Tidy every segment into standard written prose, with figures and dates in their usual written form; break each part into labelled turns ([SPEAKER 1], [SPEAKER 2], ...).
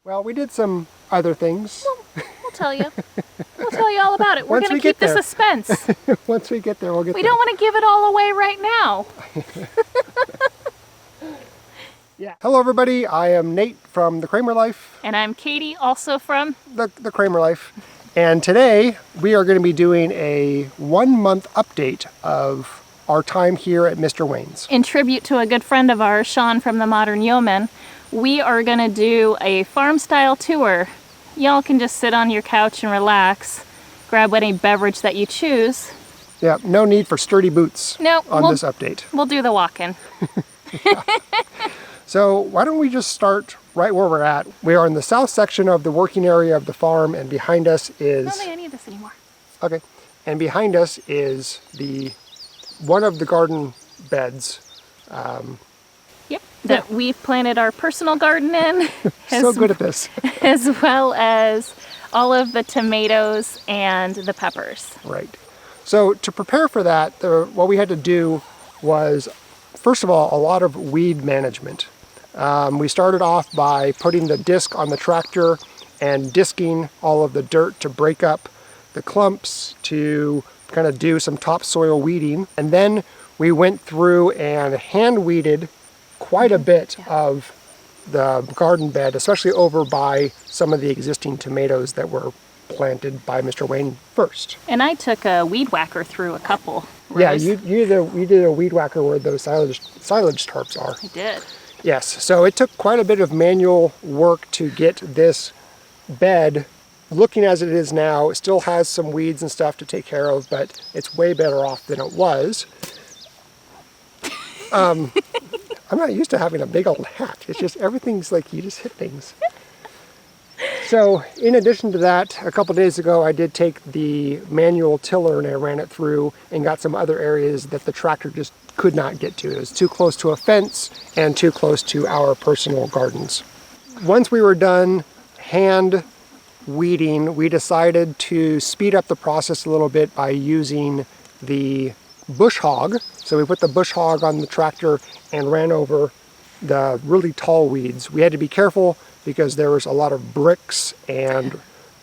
[SPEAKER 1] Well, we did some other things.
[SPEAKER 2] We'll tell you. We'll tell you all about it. We're going to keep the suspense.
[SPEAKER 1] Once we get there, we'll get there.
[SPEAKER 2] We don't want to give it all away right now.
[SPEAKER 1] Yeah. Hello, everybody. I am Nate from the Kraemer Life.
[SPEAKER 2] And I'm Katie, also from
[SPEAKER 1] the Kraemer Life. And today we are going to be doing a 1-month update of our time here at Mr. Wayne's.
[SPEAKER 2] In tribute to a good friend of ours, Sean from the Modern Yeoman, we are going to do a farm-style tour. Y'all can just sit on your couch and relax, grab any beverage that you choose.
[SPEAKER 1] Yeah, no need for sturdy boots on this update.
[SPEAKER 2] We'll do the walk-in.
[SPEAKER 1] So why don't we just start right where we're at. We are in the south section of the working area of the farm, and behind us is...
[SPEAKER 2] I don't think I need this anymore.
[SPEAKER 1] Okay. And behind us is one of the garden beds.
[SPEAKER 2] Yep. That we've planted our personal garden in.
[SPEAKER 1] So good at this.
[SPEAKER 2] As well as all of the tomatoes and the peppers.
[SPEAKER 1] Right. So to prepare for that, what we had to do was, first of all, a lot of weed management. We started off by putting the disc on the tractor and disking all of the dirt to break up the clumps, to kind of do some topsoil weeding. And then we went through and hand weeded quite a bit of the garden bed, especially over by some of the existing tomatoes that were planted by Mr. Wayne first.
[SPEAKER 2] And I took a weed whacker through a couple rows.
[SPEAKER 1] Yeah, you did a weed whacker where those silage tarps are.
[SPEAKER 2] I did.
[SPEAKER 1] Yes, so it took quite a bit of manual work to get this bed looking as it is now. It still has some weeds and stuff to take care of, but it's way better off than it was. I'm not used to having a big old hat. It's just everything's like you just hit things. So in addition to that, a couple days ago I did take the manual tiller and I ran it through and got some other areas that the tractor just could not get to. It was too close to a fence and too close to our personal gardens. Once we were done hand weeding, we decided to speed up the process a little bit by using the bush hog. So we put the bush hog on the tractor and ran over the really tall weeds. We had to be careful because there was a lot of bricks and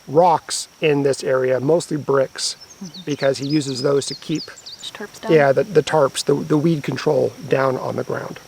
[SPEAKER 1] rocks in this area, mostly bricks, because he uses those to keep
[SPEAKER 2] tarps down.
[SPEAKER 1] Yeah, the tarps, the weed control down on the ground.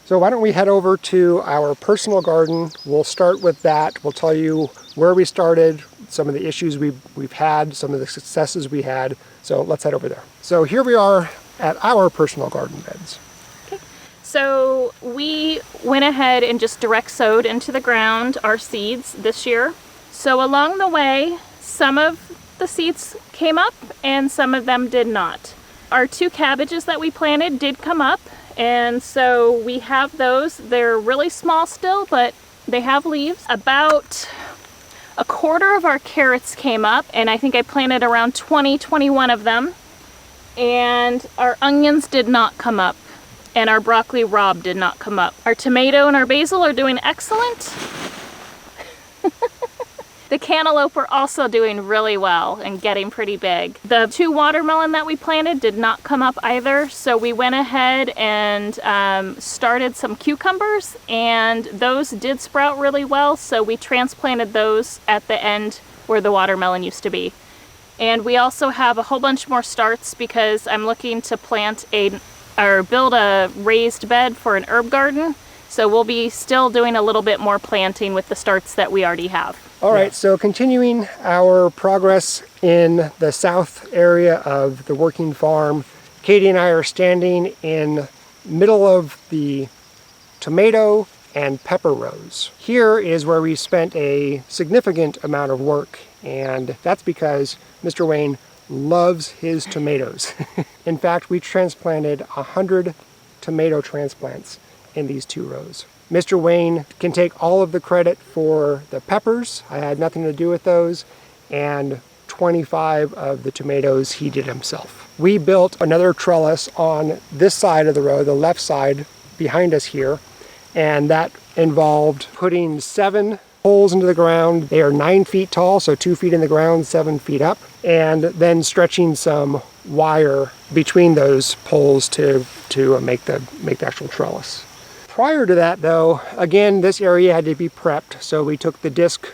[SPEAKER 1] So why don't we head over to our personal garden. We'll start with that. We'll tell you where we started, some of the issues we've had, some of the successes we had. So let's head over there. So here we are at our personal garden beds.
[SPEAKER 2] Okay. So we went ahead and just direct sowed into the ground our seeds this year. So along the way, some of the seeds came up and some of them did not. Our 2 cabbages that we planted did come up, and so we have those. They're really small still, but they have leaves. About a quarter of our carrots came up, and I think I planted around 21 of them. And our onions did not come up, and our broccoli rabe did not come up. Our tomato and our basil are doing excellent. The cantaloupe are also doing really well and getting pretty big. The 2 watermelon that we planted did not come up either, so we went ahead and started some cucumbers, and those did sprout really well, so we transplanted those at the end where the watermelon used to be. And we also have a whole bunch more starts because I'm looking to build a raised bed for an herb garden, so we'll be still doing a little bit more planting with the starts that we already have.
[SPEAKER 1] All right, so continuing our progress in the south area of the working farm, Katie and I are standing in middle of the tomato and pepper rows. Here is where we spent a significant amount of work, and that's because Mr. Wayne loves his tomatoes. In fact, we transplanted 100 tomato transplants in these 2 rows. Mr. Wayne can take all of the credit for the peppers. I had nothing to do with those, and 25 of the tomatoes he did himself. We built another trellis on this side of the row, the left side behind us here, and that involved putting 7 poles into the ground. They are 9 feet tall, so 2 feet in the ground, 7 feet up, and then stretching some wire between those poles to make the actual trellis. Prior to that though, again, this area had to be prepped. So we took the disc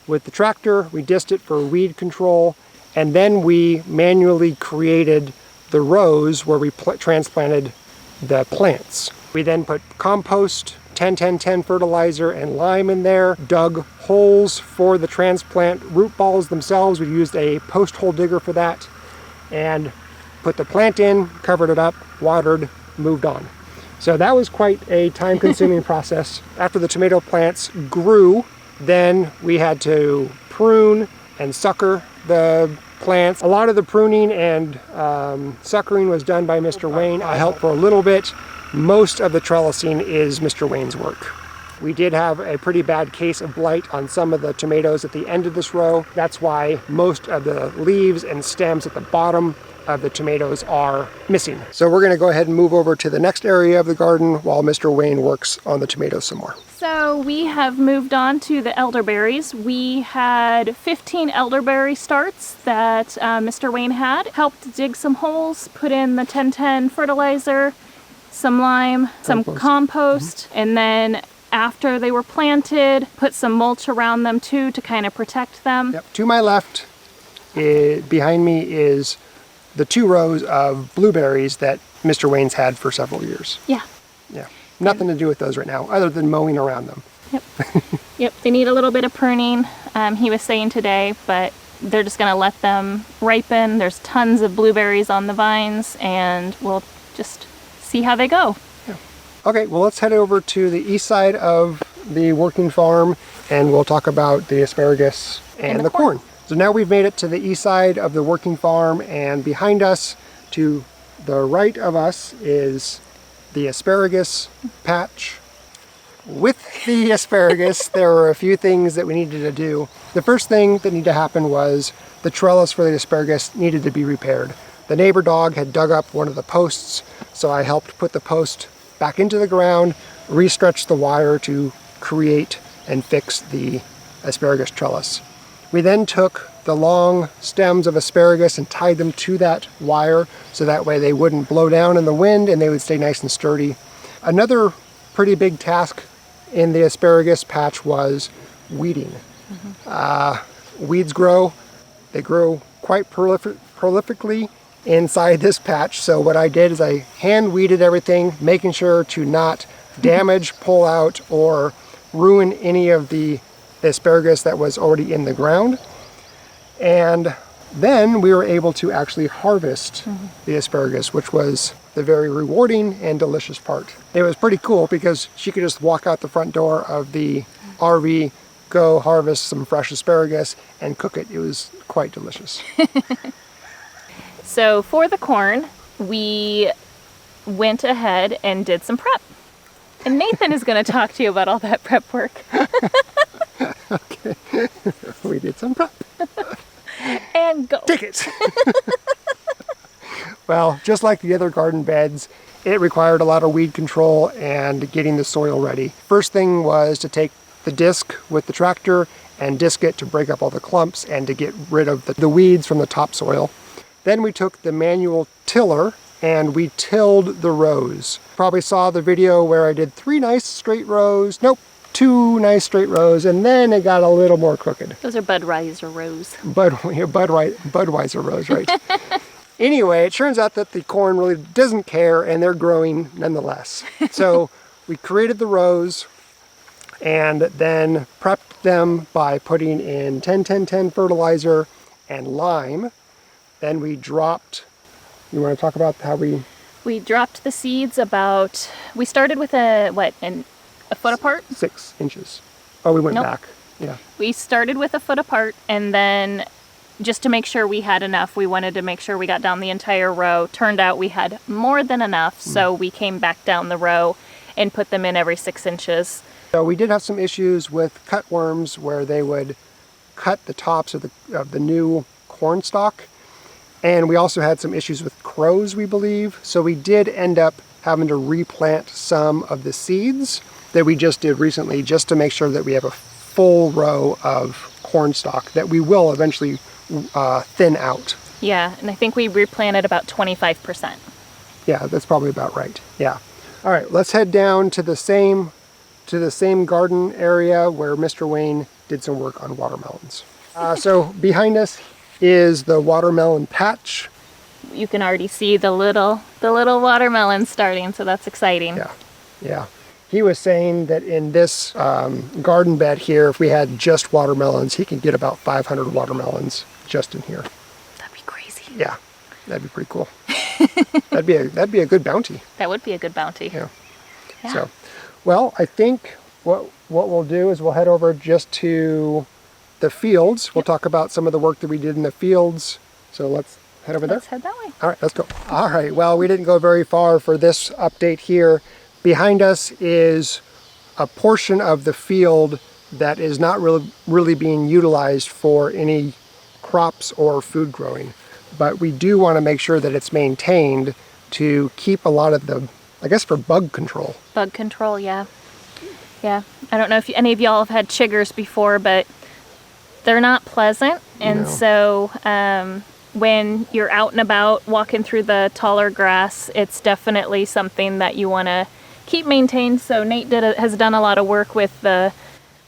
[SPEAKER 1] with the tractor, we disced it for weed control, and then we manually created the rows where we transplanted the plants. We then put compost, 10-10-10 fertilizer, and lime in there, dug holes for the transplant root balls themselves. We used a post hole digger for that, and put the plant in, covered it up, watered, moved on. So that was quite a time-consuming process. After the tomato plants grew, then we had to prune and sucker the plants. A lot of the pruning and suckering was done by Mr. Wayne. I helped for a little bit. Most of the trellising is Mr. Wayne's work. We did have a pretty bad case of blight on some of the tomatoes at the end of this row. That's why most of the leaves and stems at the bottom of the tomatoes are missing. So we're going to go ahead and move over to the next area of the garden while Mr. Wayne works on the tomatoes some more.
[SPEAKER 2] So we have moved on to the elderberries. We had 15 elderberry starts that Mr. Wayne had. Helped dig some holes, put in the 10-10 fertilizer, some lime, some compost, and then after they were planted, put some mulch around them too to kind of protect them.
[SPEAKER 1] Yep. To my left, behind me is the 2 rows of blueberries that Mr. Wayne's had for several years.
[SPEAKER 2] Yeah.
[SPEAKER 1] Yeah. Nothing to do with those right now, other than mowing around them.
[SPEAKER 2] Yep. Yep. They need a little bit of pruning, he was saying today, but they're just going to let them ripen. There's tons of blueberries on the vines, and we'll just see how they go.
[SPEAKER 1] Yeah. Okay, well, let's head over to the east side of the working farm, and we'll talk about the asparagus and the corn. So now we've made it to the east side of the working farm, and behind us, to the right of us, is the asparagus patch. With the asparagus, there were a few things that we needed to do. The first thing that needed to happen was the trellis for the asparagus needed to be repaired. The neighbor dog had dug up one of the posts, so I helped put the post back into the ground, re-stretch the wire to create and fix the asparagus trellis. We then took the long stems of asparagus and tied them to that wire so that way they wouldn't blow down in the wind and they would stay nice and sturdy. Another pretty big task in the asparagus patch was weeding. Weeds grow. They grow quite prolifically inside this patch. So what I did is I hand weeded everything, making sure to not damage, pull out, or ruin any of the asparagus that was already in the ground. And then we were able to actually harvest the asparagus, which was the very rewarding and delicious part. It was pretty cool because she could just walk out the front door of the RV, go harvest some fresh asparagus, and cook it. It was quite delicious.
[SPEAKER 2] So for the corn, we went ahead and did some prep. And Nathan is going to talk to you about all that prep work.
[SPEAKER 1] Okay, we did some prep.
[SPEAKER 2] And go.
[SPEAKER 1] Take it! Well, just like the other garden beds, it required a lot of weed control and getting the soil ready. First thing was to take the disc with the tractor and disc it to break up all the clumps and to get rid of the weeds from the topsoil. Then we took the manual tiller and we tilled the rows. Probably saw the video where I did 3 nice straight rows. Nope, 2 nice straight rows, and then it got a little more crooked.
[SPEAKER 2] Those are Budweiser rows.
[SPEAKER 1] Budweiser rows, right. Anyway, it turns out that the corn really doesn't care, and they're growing nonetheless. So we created the rows and then prepped them by putting in 10-10-10 fertilizer and lime. Then we dropped, you want to talk about how we
[SPEAKER 2] dropped the seeds about, we started with a foot apart?
[SPEAKER 1] 6 inches. Oh, we went back. Yeah.
[SPEAKER 2] We started with a foot apart, and then just to make sure we had enough, we wanted to make sure we got down the entire row. Turned out we had more than enough, so we came back down the row and put them in every 6 inches.
[SPEAKER 1] So we did have some issues with cutworms where they would cut the tops of the new corn stalk. And we also had some issues with crows, we believe. So we did end up having to replant some of the seeds that we just did recently, just to make sure that we have a full row of corn stalk that we will eventually thin out.
[SPEAKER 2] Yeah, and I think we replanted about 25%.
[SPEAKER 1] Yeah, that's probably about right. Yeah. All right, let's head down to the same garden area where Mr. Wayne did some work on watermelons. So behind us is the watermelon patch.
[SPEAKER 2] You can already see the little watermelons starting, so that's exciting.
[SPEAKER 1] Yeah, yeah. He was saying that in this garden bed here, if we had just watermelons, he can get about 500 watermelons just in here.
[SPEAKER 2] That'd be crazy.
[SPEAKER 1] Yeah, that'd be pretty cool. that'd be a good bounty.
[SPEAKER 2] That would be a good bounty.
[SPEAKER 1] Yeah.
[SPEAKER 2] Yeah.
[SPEAKER 1] So, well, I think what we'll do is we'll head over just to the fields. We'll talk about some of the work that we did in the fields. So let's head over there.
[SPEAKER 2] Let's head that way.
[SPEAKER 1] All right, let's go. All right, well, we didn't go very far for this update here. Behind us is a portion of the field that is not really being utilized for any crops or food growing. But we do want to make sure that it's maintained to keep a lot of the, I guess, for bug control.
[SPEAKER 2] Bug control, yeah. Yeah. I don't know if any of y'all have had chiggers before, but they're not pleasant. And
[SPEAKER 1] No.
[SPEAKER 2] so when you're out and about walking through the taller grass, it's definitely something that you want to keep maintained. So Nate has done a lot of work with the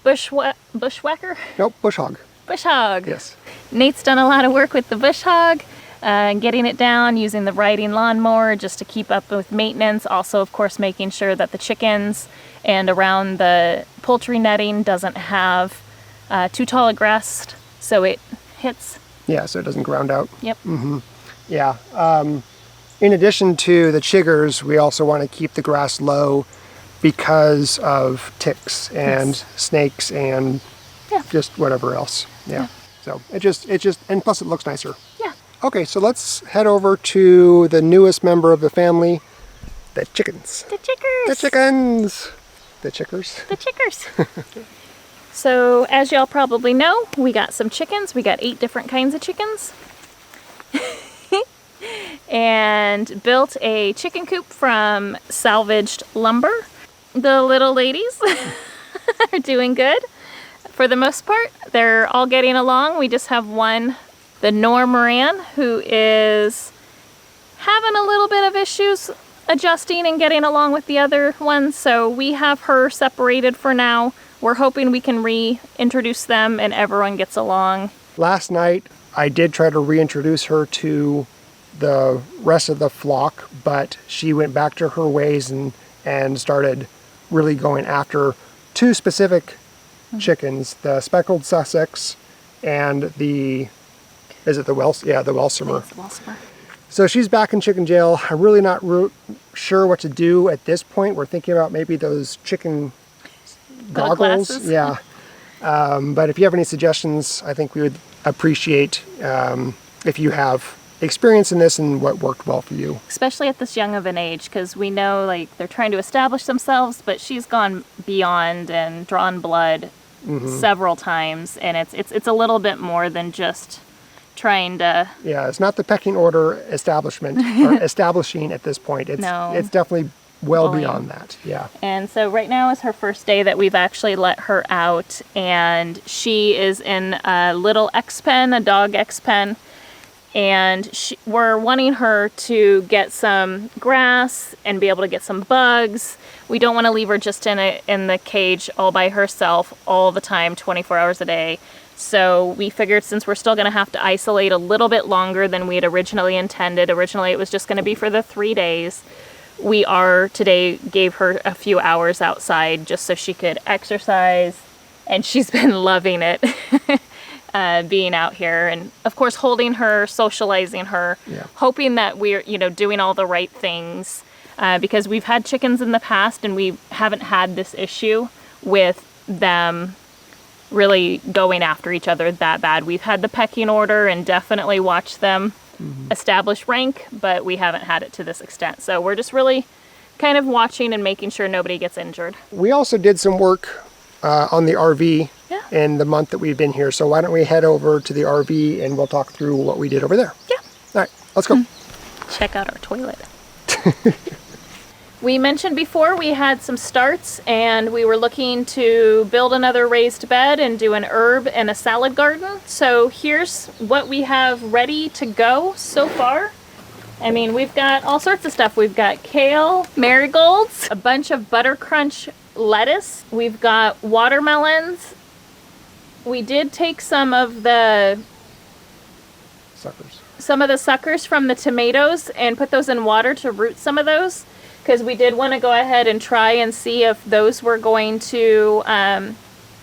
[SPEAKER 2] bushwhacker?
[SPEAKER 1] Nope, bush hog.
[SPEAKER 2] Bush hog.
[SPEAKER 1] Yes.
[SPEAKER 2] Nate's done a lot of work with the bush hog, getting it down, using the riding lawnmower just to keep up with maintenance. Also, of course, making sure that the chickens and around the poultry netting doesn't have too tall a grass so it hits.
[SPEAKER 1] Yeah, so it doesn't ground out.
[SPEAKER 2] Yep.
[SPEAKER 1] Yeah. In addition to the chiggers, we also want to keep the grass low because of ticks and snakes and just whatever else. Yeah. So it just, and plus it looks nicer.
[SPEAKER 2] Yeah.
[SPEAKER 1] Okay, so let's head over to the newest member of the family, the chickens.
[SPEAKER 2] The chickers.
[SPEAKER 1] The chickens. The chickers.
[SPEAKER 2] The chickers. So as y'all probably know, we got some chickens. We got 8 different kinds of chickens. And built a chicken coop from salvaged lumber. The little ladies are doing good for the most part. They're all getting along. We just have one, the mrwayne, who is having a little bit of issues adjusting and getting along with the other ones. So we have her separated for now. We're hoping we can reintroduce them and everyone gets along.
[SPEAKER 1] Last night, I did try to reintroduce her to the rest of the flock, but she went back to her ways and started really going after 2 specific chickens, the speckled Sussex and the Welsheimer.
[SPEAKER 2] It's Welsheimer.
[SPEAKER 1] So she's back in chicken jail. I'm really not sure what to do at this point. We're thinking about maybe those chicken goggles.
[SPEAKER 2] Glasses.
[SPEAKER 1] Yeah. But if you have any suggestions, I think we would appreciate if you have experience in this and what worked well for you.
[SPEAKER 2] Especially at this young of an age, because we know like they're trying to establish themselves, but she's gone beyond and drawn blood several times, and it's a little bit more than just trying to.
[SPEAKER 1] Yeah, it's not the pecking order establishment or establishing at this point. It's definitely well
[SPEAKER 2] bullying.
[SPEAKER 1] beyond that. Yeah.
[SPEAKER 2] And so right now is her first day that we've actually let her out, and she is in a little X-pen, a dog X-pen. And we're wanting her to get some grass and be able to get some bugs. We don't want to leave her just in the cage all by herself all the time, 24 hours a day. So we figured since we're still going to have to isolate a little bit longer than we had originally intended. Originally it was just going to be for the 3 days. We today gave her a few hours outside just so she could exercise. And she's been loving it. Being out here and of course holding her, socializing her, hoping that we're doing all the right things because we've had chickens in the past and we haven't had this issue with them really going after each other that bad. We've had the pecking order and definitely watched them establish rank, but we haven't had it to this extent. So we're just really kind of watching and making sure nobody gets injured.
[SPEAKER 1] We also did some work on the RV in the month that we've been here. So why don't we head over to the RV and we'll talk through what we did over there.
[SPEAKER 2] Yeah.
[SPEAKER 1] All right, let's go.
[SPEAKER 2] Check out our toilet. We mentioned before we had some starts and we were looking to build another raised bed and do an herb and a salad garden. So here's what we have ready to go so far. I mean, we've got all sorts of stuff. We've got kale, marigolds, a bunch of butter crunch lettuce. We've got watermelons. We did take some of the suckers from the tomatoes and put those in water to root some of those, because we did want to go ahead and try and see if those were going to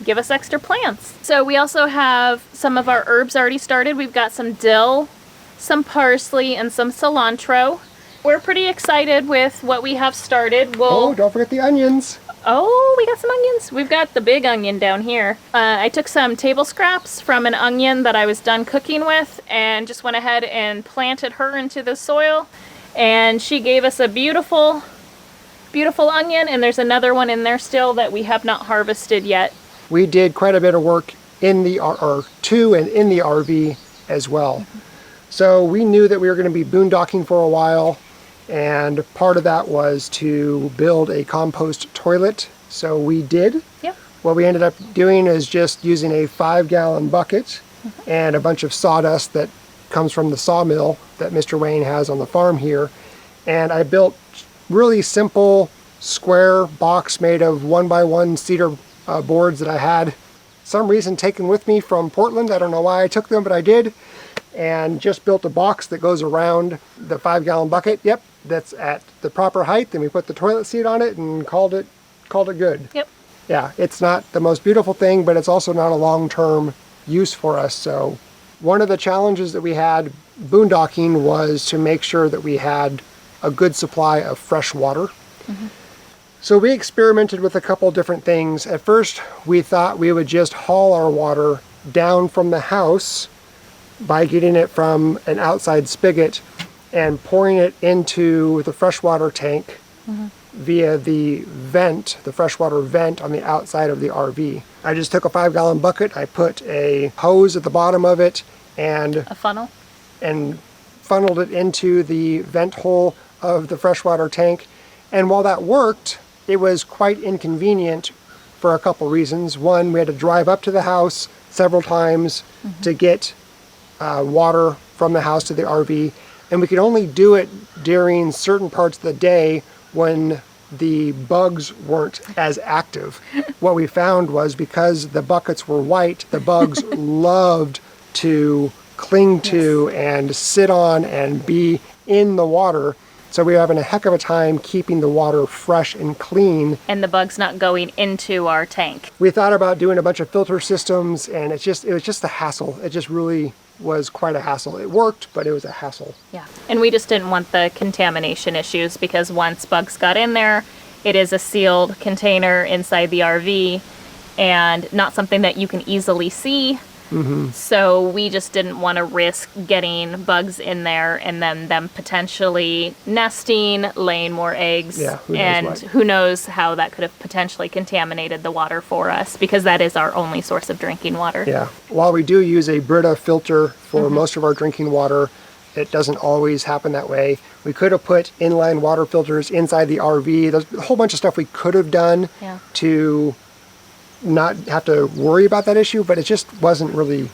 [SPEAKER 2] give us extra plants. So we also have some of our herbs already started. We've got some dill, some parsley, and some cilantro. We're pretty excited with what we have started.
[SPEAKER 1] Oh, don't forget the onions.
[SPEAKER 2] Oh, we got some onions. We've got the big onion down here. I took some table scraps from an onion that I was done cooking with and just went ahead and planted her into the soil. And she gave us a beautiful, beautiful onion. And there's another one in there still that we have not harvested yet.
[SPEAKER 1] We did quite a bit of work in the R2 and in the RV as well. So we knew that we were going to be boondocking for a while. And part of that was to build a compost toilet. So we did.
[SPEAKER 2] Yep.
[SPEAKER 1] What we ended up doing is just using a 5-gallon bucket and a bunch of sawdust that comes from the sawmill that Mr. Wayne has on the farm here. And I built really simple square box made of 1x1 cedar boards that I had some reason taken with me from Portland. I don't know why I took them, but I did. And just built a box that goes around the 5-gallon bucket. Yep, that's at the proper height. Then we put the toilet seat on it and called it good.
[SPEAKER 2] Yep.
[SPEAKER 1] Yeah, it's not the most beautiful thing, but it's also not a long-term use for us. So one of the challenges that we had boondocking was to make sure that we had a good supply of fresh water. So we experimented with a couple different things. At first, we thought we would just haul our water down from the house by getting it from an outside spigot and pouring it into the freshwater tank via the vent, the freshwater vent on the outside of the RV. I just took a 5-gallon bucket, I put a hose at the bottom of it and
[SPEAKER 2] a funnel,
[SPEAKER 1] and funneled it into the vent hole of the freshwater tank. And while that worked, it was quite inconvenient for a couple reasons. One, we had to drive up to the house several times to get water from the house to the RV, and we could only do it during certain parts of the day when the bugs weren't as active. What we found was because the buckets were white, the bugs loved to cling to and sit on and be in the water. So we were having a heck of a time keeping the water fresh and clean.
[SPEAKER 2] and the bugs not going into our tank.
[SPEAKER 1] We thought about doing a bunch of filter systems, and it was just a hassle. It just really was quite a hassle. It worked, but it was a hassle.
[SPEAKER 2] Yeah. And we just didn't want the contamination issues, because once bugs got in there, it is a sealed container inside the RV and not something that you can easily see. So we just didn't want to risk getting bugs in there and then them potentially nesting, laying more eggs.
[SPEAKER 1] Yeah,
[SPEAKER 2] who knows how that could have potentially contaminated the water for us, because that is our only source of drinking water.
[SPEAKER 1] Yeah. While we do use a Brita filter for most of our drinking water, it doesn't always happen that way. We could have put inline water filters inside the RV. There's a whole bunch of stuff we could have done to not have to worry about that issue, but it just wasn't really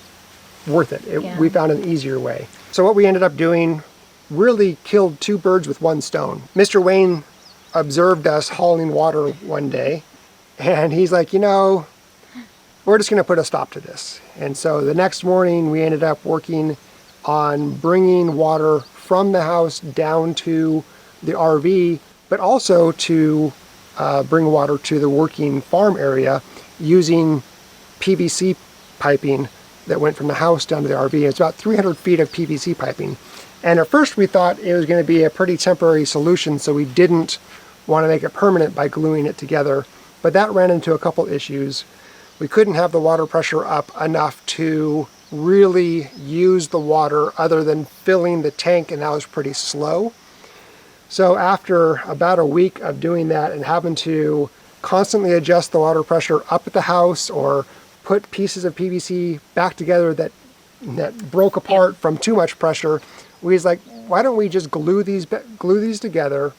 [SPEAKER 1] worth it. We found an easier way. So what we ended up doing really killed 2 birds with 1 stone. Mr. Wayne observed us hauling water one day, and he's like, we're just going to put a stop to this. And so the next morning we ended up working on bringing water from the house down to the RV, but also to bring water to the working farm area using PVC piping that went from the house down to the RV. It's about 300 feet of PVC piping. And at first we thought it was going to be a pretty temporary solution, so we didn't want to make it permanent by gluing it together. But that ran into a couple issues. We couldn't have the water pressure up enough to really use the water other than filling the tank, and that was pretty slow. So after about a week of doing that and having to constantly adjust the water pressure up at the house or put pieces of PVC back together that broke apart from too much pressure, we was like, why don't we just glue these together?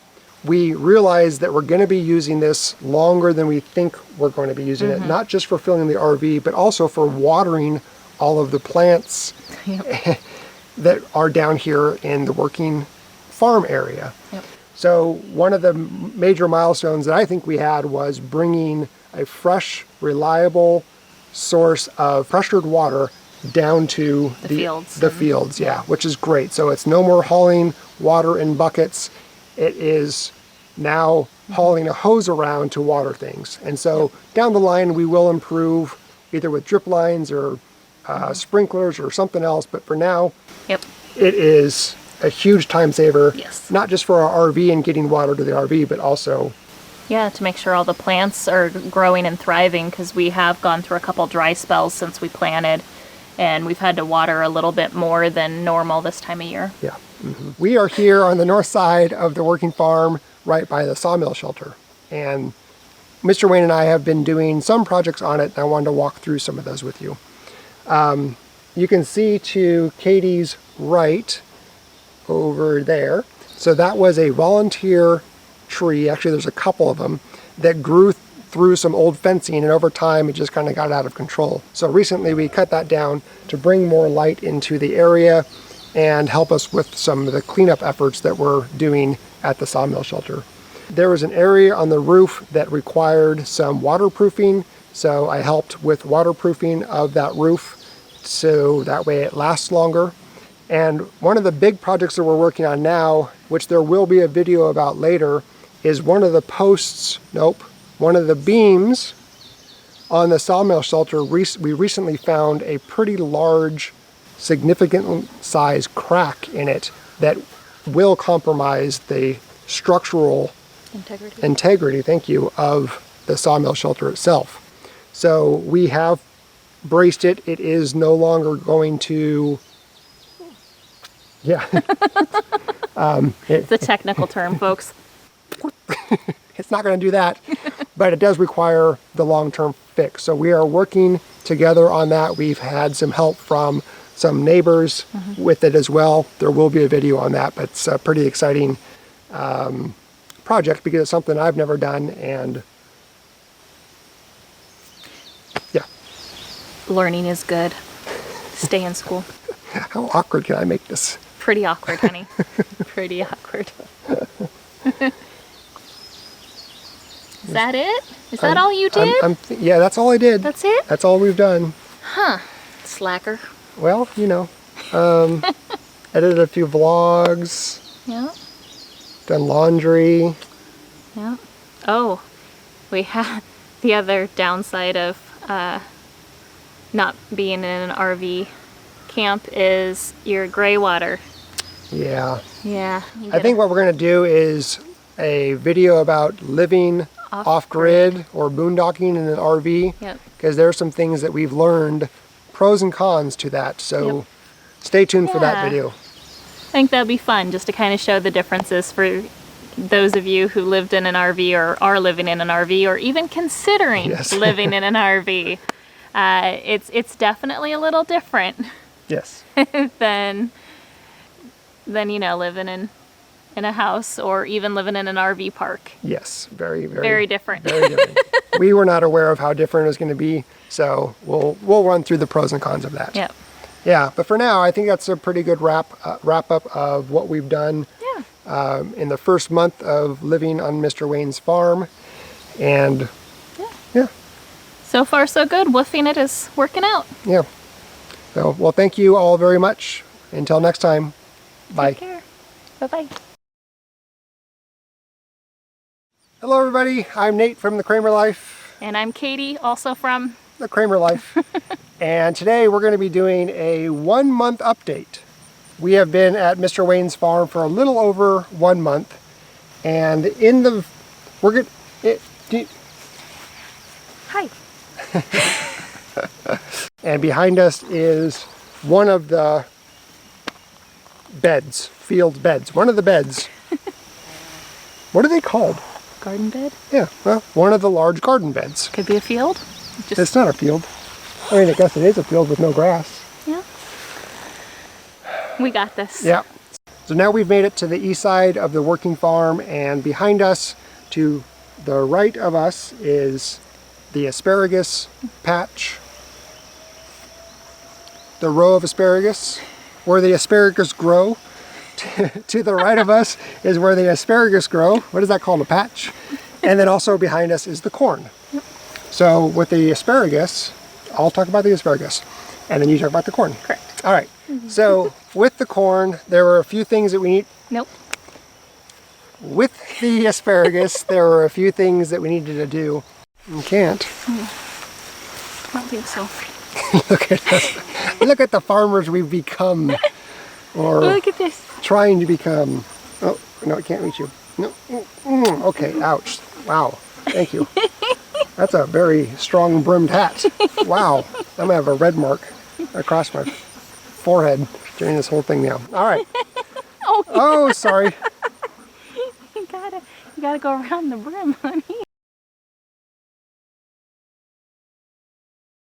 [SPEAKER 1] We realized that we're going to be using this longer than we think we're going to be using it, not just for filling the RV, but also for watering all of the plants that are down here in the working farm area.
[SPEAKER 2] Yep.
[SPEAKER 1] So one of the major milestones that I think we had was bringing a fresh, reliable source of pressured water down to
[SPEAKER 2] The fields.
[SPEAKER 1] The fields, yeah, which is great. So it's no more hauling water in buckets. It is now hauling a hose around to water things. And so down the line, we will improve either with drip lines or sprinklers or something else. But for now,
[SPEAKER 2] Yep.
[SPEAKER 1] it is a huge time saver,
[SPEAKER 2] Yes.
[SPEAKER 1] not just for our RV and getting water to the RV, but also,
[SPEAKER 2] Yeah, to make sure all the plants are growing and thriving, because we have gone through a couple dry spells since we planted, and we've had to water a little bit more than normal this time of year.
[SPEAKER 1] yeah. We are here on the north side of the working farm, right by the Sawmill Shelter. And Mr. Wayne and I have been doing some projects on it, and I wanted to walk through some of those with you. You can see to Katie's right over there. So that was a volunteer tree. Actually, there's a couple of them that grew through some old fencing, and over time it just kind of got out of control. So recently we cut that down to bring more light into the area and help us with some of the cleanup efforts that we're doing at the Sawmill Shelter. There was an area on the roof that required some waterproofing, so I helped with waterproofing of that roof so that way it lasts longer. And one of the big projects that we're working on now, which there will be a video about later, is one of the posts, one of the beams on the Sawmill Shelter. We recently found a pretty large, significant size crack in it that will compromise the structural integrity, thank you, of the Sawmill Shelter itself. So we have braced it. It is no longer going to,
[SPEAKER 2] It's a technical term, folks.
[SPEAKER 1] it's not going to do that, but it does require the long-term fix. So we are working together on that. We've had some help from some neighbors with it as well. There will be a video on that, but it's a pretty exciting project because it's something I've never done, and yeah.
[SPEAKER 2] Learning is good. Stay in school.
[SPEAKER 1] How awkward can I make this?
[SPEAKER 2] Pretty awkward, honey. Pretty awkward. Is that it? Is that all you did?
[SPEAKER 1] Yeah, that's all I did.
[SPEAKER 2] That's it?
[SPEAKER 1] That's all we've done.
[SPEAKER 2] Slacker.
[SPEAKER 1] Well, edited a few vlogs,
[SPEAKER 2] Yeah.
[SPEAKER 1] done laundry.
[SPEAKER 2] Yeah. Oh, we had the other downside of not being in an RV camp is your gray water.
[SPEAKER 1] Yeah.
[SPEAKER 2] Yeah.
[SPEAKER 1] I think what we're going to do is a video about living off-grid or boondocking in an RV.
[SPEAKER 2] Yep.
[SPEAKER 1] Because there are some things that we've learned, pros and cons to that. So stay tuned for that video.
[SPEAKER 2] I think that'd be fun just to kind of show the differences for those of you who lived in an RV or are living in an RV or even considering living in an RV. It's definitely a little different.
[SPEAKER 1] Yes.
[SPEAKER 2] than living in a house or even living in an RV park.
[SPEAKER 1] Yes, very, very,
[SPEAKER 2] Very different.
[SPEAKER 1] Very different. We were not aware of how different it was going to be, so we'll run through the pros and cons of that.
[SPEAKER 2] Yep.
[SPEAKER 1] Yeah, but for now, I think that's a pretty good wrap up of what we've done in the first month of living on Mr. Wayne's farm, and yeah.
[SPEAKER 2] So far, so good. Woofing it is working out.
[SPEAKER 1] Yeah. So, well, thank you all very much. Until next time, bye.
[SPEAKER 2] Take care. Bye-bye.
[SPEAKER 1] Hello, everybody. I'm Nate from the Kraemer Life.
[SPEAKER 2] And I'm Katie, also from
[SPEAKER 1] The Kraemer Life. And today we're going to be doing a 1-month update. We have been at Mr. Wayne's farm for a little over 1 month. And
[SPEAKER 2] Hi.
[SPEAKER 1] And behind us is one of the beds, field beds. One of the beds. What are they called?
[SPEAKER 2] Garden bed?
[SPEAKER 1] Yeah, well, one of the large garden beds.
[SPEAKER 2] Could be a field.
[SPEAKER 1] It's not a field. I mean, I guess it is a field with no grass.
[SPEAKER 2] Yeah. We got this.
[SPEAKER 1] Yeah. So now we've made it to the east side of the working farm, and behind us, to the right of us, is the asparagus patch. The row of asparagus, where the asparagus grow. to the right of us is where the asparagus grow. What is that called? A patch? And then also behind us is the corn. So with the asparagus, I'll talk about the asparagus, and then you talk about the corn.
[SPEAKER 2] Correct.
[SPEAKER 1] All right. So with the corn, there were a few things that we need.
[SPEAKER 2] Nope.
[SPEAKER 1] With the asparagus, there were a few things that we needed to do. You can't.
[SPEAKER 2] I don't think so.
[SPEAKER 1] Look at us. Look at the farmers we've become, or
[SPEAKER 2] Look at this.
[SPEAKER 1] trying to become. Oh, no, it can't reach you. No. Okay, ouch. Wow. Thank you. That's a very strong brimmed hat. Wow. I'm gonna have a red mark across my forehead during this whole thing now. All right.
[SPEAKER 2] Oh,
[SPEAKER 1] Oh, sorry.
[SPEAKER 2] you gotta go around the brim, honey.